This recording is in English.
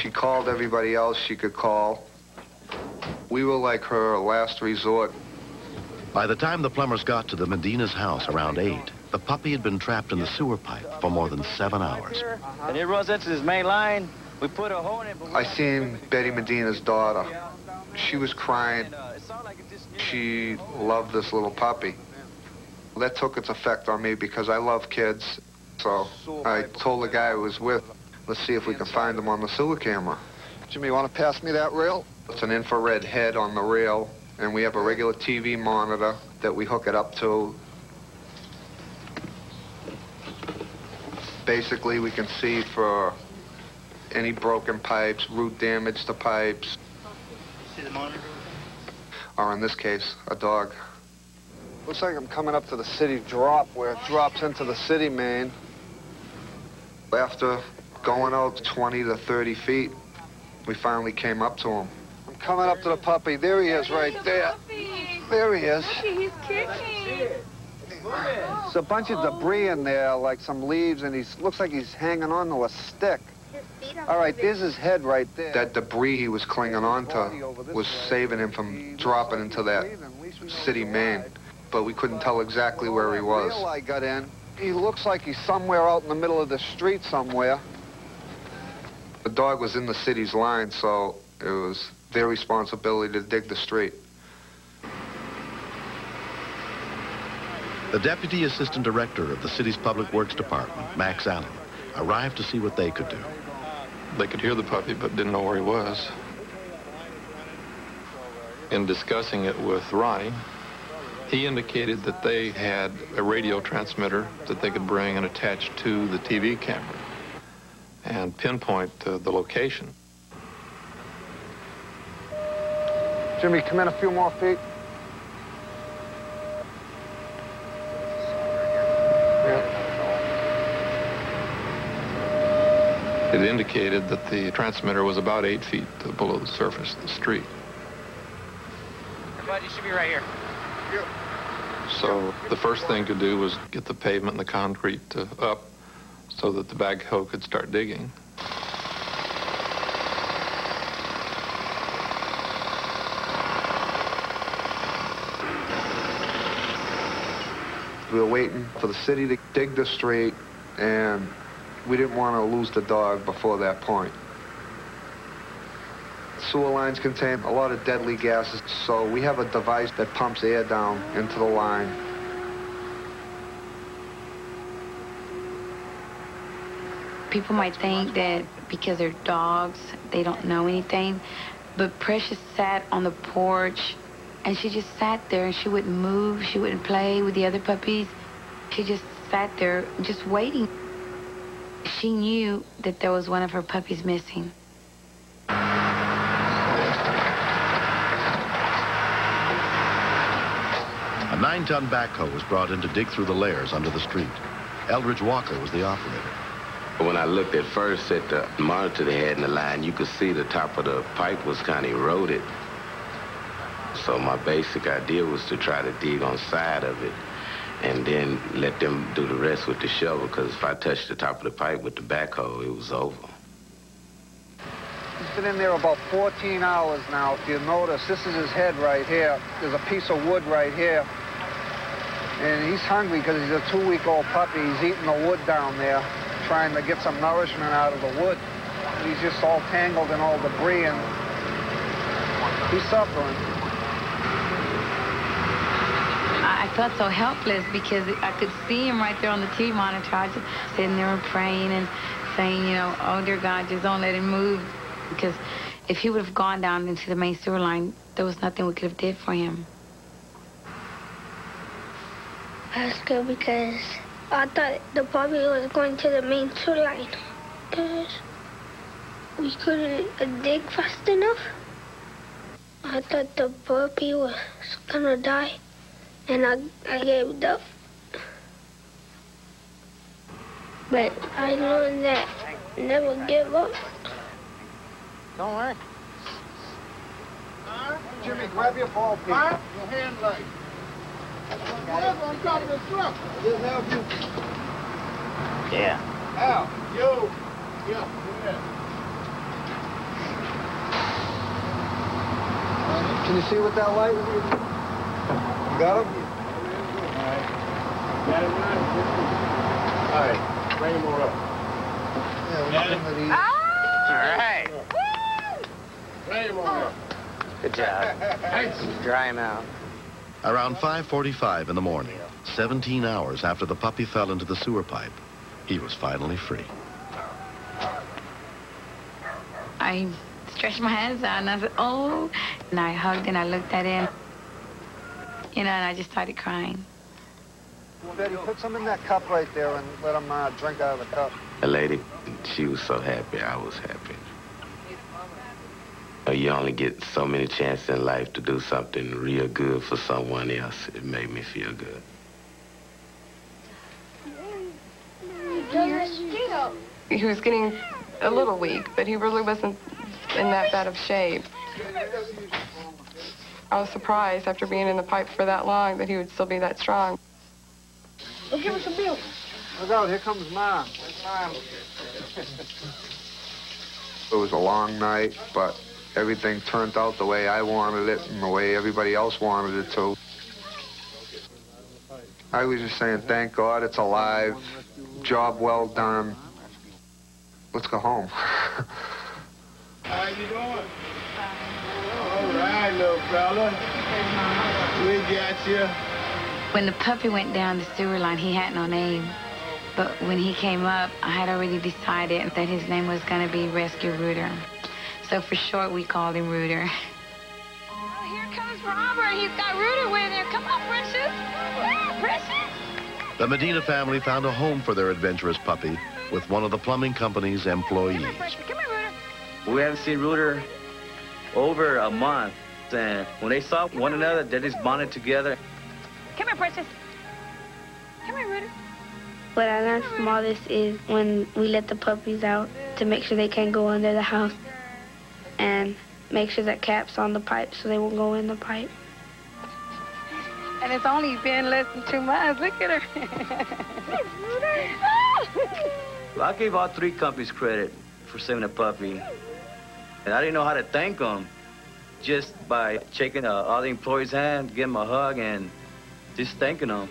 She called everybody else she could call. We were like her last resort. By the time the plumbers got to the Medina's house around 8, the puppy had been trapped in the sewer pipe for more than 7 hours. And it runs into this main line. We put a hole in it. I seen Betty Medina's daughter. She was crying. She loved this little puppy. That took its effect on me because I love kids. So I told the guy I was with, let's see if we can find him on the sewer camera. Jimmy, you want to pass me that rail? It's an infrared head on the rail, and we have a regular TV monitor that we hook it up to. Basically, we can see for any broken pipes, root damage to pipes. See the monitor? Or in this case, a dog. Looks like I'm coming up to the city drop where it drops into the city main. After going out 20 to 30 feet, we finally came up to him. I'm coming up to the puppy. There he is right there. There he is. He's kicking. There's a bunch of debris in there, like some leaves, and he looks like he's hanging on to a stick. All right, there's his head right there. That debris he was clinging on to was saving him from dropping into that city main. But we couldn't tell exactly where he was. I got in. He looks like he's somewhere out in the middle of the street somewhere. The dog was in the city's line, so it was their responsibility to dig the street. The Deputy Assistant Director of the city's Public Works Department, Max Allen, arrived to see what they could do. They could hear the puppy, but didn't know where he was. In discussing it with Ronnie, he indicated that they had a radio transmitter that they could bring and attach to the TV camera and pinpoint the location. Jimmy, come in a few more feet. It indicated that the transmitter was about 8 feet below the surface of the street. Bud, you should be right here. So the first thing to do was get the pavement and the concrete up so that the backhoe could start digging. We were waiting for the city to dig the street, and we didn't want to lose the dog before that point. Sewer lines contain a lot of deadly gases, so we have a device that pumps air down into the line. People might think that because they're dogs, they don't know anything, but Precious sat on the porch, and she just sat there, and she wouldn't move, she wouldn't play with the other puppies. She just sat there, just waiting. She knew that there was one of her puppies missing. A 9-ton backhoe was brought in to dig through the layers under the street. Eldridge Walker was the operator. When I looked at first at the monitor they had in the line, you could see the top of the pipe was kind of eroded. So my basic idea was to try to dig on the side of it and then let them do the rest with the shovel, because if I touched the top of the pipe with the backhoe, it was over. He's been in there about 14 hours now. If you notice, this is his head right here. There's a piece of wood right here. And he's hungry because he's a 2-week-old puppy. He's eating the wood down there, trying to get some nourishment out of the wood. He's just all tangled in all debris, and he's suffering. I felt so helpless because I could see him right there on the TV monitor. I was just sitting there and praying and saying, you know, oh, dear God, just don't let him move. Because if he would have gone down into the main sewer line, there was nothing we could have did for him. I was scared because I thought the puppy was going to the main sewer line because we couldn't dig fast enough. I thought the puppy was gonna die, and I gave up. But I learned that never give up. Don't worry. Jimmy, grab your ball, please. Your hand light. Whatever on top of the truck. Just help you. Yeah. Al, you. Yeah. Can you see with that light? You got him? All right. Bring him more up. Yeah, we're looking at these. All right. Bring him more up. Good job. Dry him out. Around 5:45 in the morning, 17 hours after the puppy fell into the sewer pipe, he was finally free. I stretched my hands out and I said, oh. And I hugged and I looked at him, you know, and I just started crying. Betty, put some in that cup right there and let him drink out of the cup. The lady, she was so happy, I was happy. You only get so many chances in life to do something real good for someone else. It made me feel good. He was getting a little weak, but he really wasn't in that bad of shape. I was surprised after being in the pipe for that long that he would still be that strong. Well, give us a bill. Look out, here comes Mom. It was a long night, but everything turned out the way I wanted it and the way everybody else wanted it to. I was just saying, thank God it's alive. Job well done. Let's go home. How you doing? All right, little fella. We got you. When the puppy went down the sewer line, he had no name. But when he came up, I had already decided that his name was going to be Rescue Rooter. So for short, we called him Rooter. Oh, here comes Robert. He's got Rooter with him. Come on, Precious. Yeah, Precious. The Medina family found a home for their adventurous puppy with one of the plumbing company's employees. Come here, Rooter. We haven't seen Rooter over a month. And when they saw one another, they just bonded together. Come here, Precious. Come here, Rooter. What I learned from all this is when we let the puppies out to make sure they can't go under the house and make sure that cap's on the pipe so they won't go in the pipe. And it's only been less than 2 months. Look at her. Well, I gave all 3 companies credit for saving a puppy. And I didn't know how to thank them just by shaking all the employees' hands, giving them a hug, and just thanking them.